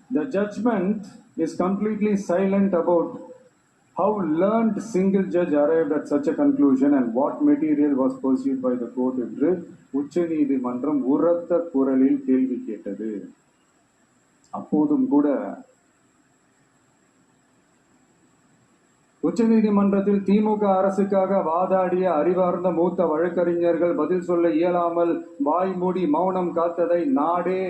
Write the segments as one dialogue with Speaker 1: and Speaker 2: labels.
Speaker 1: The judgment is completely silent about how learned single judge arrived at such a conclusion and what material was pursued by the court என்று உச்ச நீதிமன்றம் உரத்த குரலில் கேள்வி கேட்டது. அப்போதும் கூட உச்ச நீதிமன்றத்தில் திமுக அரசுக்காக வாதாடிய அறிவார்ந்த மூத்த வழக்கறிஞர்கள் பதில் சொல்ல இயலாமல் வாய் மூடி மௌனம் காத்ததை நாடே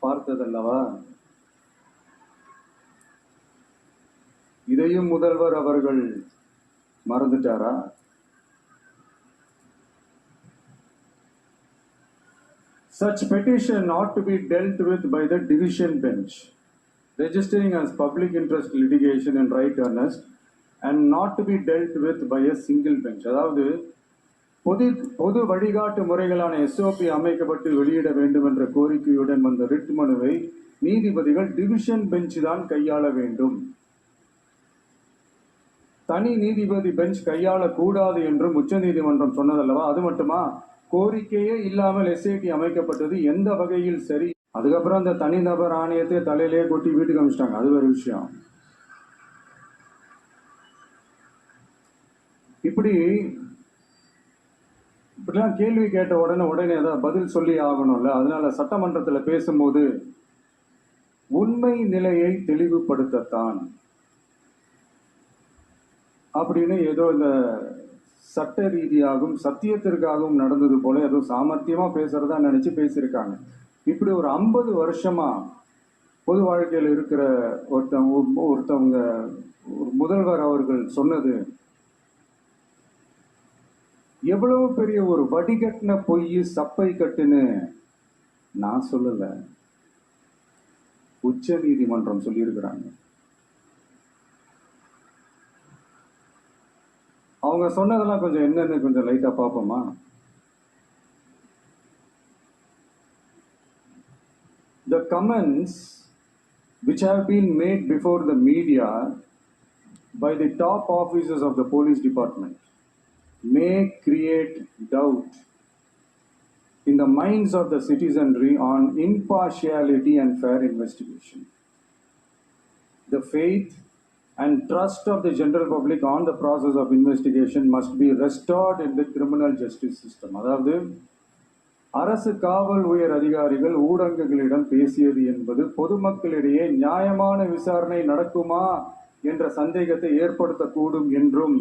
Speaker 1: பார்த்ததல்லவா? இதையும் முதல்வர் அவர்கள் மறந்துட்டாரா? Such petition ought to be dealt with by the division bench, registering as public interest litigation in right earnest and not to be dealt with by a single bench. அதாவது பொது வழிகாட்டு முறைகளான SOP அமைக்கப்பட்டு வெளியிட வேண்டும் என்ற கோரிக்கையுடன் வந்த ரிட் மனுவை நீதிபதிகள் டிவிஷன் பெஞ்ச் தான் கையாள வேண்டும், தனி நீதிபதி பெஞ்ச் கையாளக்கூடாது என்றும் உச்ச நீதிமன்றம் சொன்னதல்லவா? அது மட்டுமா, கோரிக்கையே இல்லாமல் SIT அமைக்கப்பட்டது எந்த வகையில் சரி? அதுக்கப்புறம் அந்த தனிநபர் ஆணையத்தை தலையிலே கொட்டி வீட்டுக்கு அனுப்பிச்சிட்டாங்க, அது ஒரு விஷயம். இப்படிலாம் கேள்வி கேட்ட உடனே ஏதாவது பதில் சொல்லி ஆகணும்ல. அதனால சட்டமன்றத்தில் பேசும்போது உண்மை நிலையை தெளிவுபடுத்தத்தான் அப்படின்னு ஏதோ இந்த சட்ட ரீதியாகவும் சத்தியத்திற்காகவும் நடந்தது போல ஏதோ சாமர்த்தியமா பேசுறதா நினைச்சு பேசியிருக்காங்க. இப்படி ஒரு 50 வருஷமா பொது வாழ்க்கையில் இருக்கிற ஒருத்தவங்க முதல்வர் அவர்கள் சொன்னது எவ்வளவு பெரிய ஒரு வடிகட்டின பொய் சப்பை கட்டுன்னு நான் சொல்லல, உச்ச நீதிமன்றம் சொல்லியிருக்கிறாங்க. அவங்க சொன்னதெல்லாம் கொஞ்சம் என்னன்னு கொஞ்சம் லைட்டா பார்ப்போமா? The comments which have been made before the media by the top officers of the police department may create doubt in the minds of the citizenry on impartiality and fair investigation. The faith and trust of the general public on the process of investigation must be restored in the criminal justice system. அதாவது அரசு காவல் உயர் அதிகாரிகள் ஊடகங்களிடம் பேசியது என்பது பொதுமக்களிடையே நியாயமான விசாரணை நடக்குமா என்ற சந்தேகத்தை ஏற்படுத்தக்கூடும் என்றும்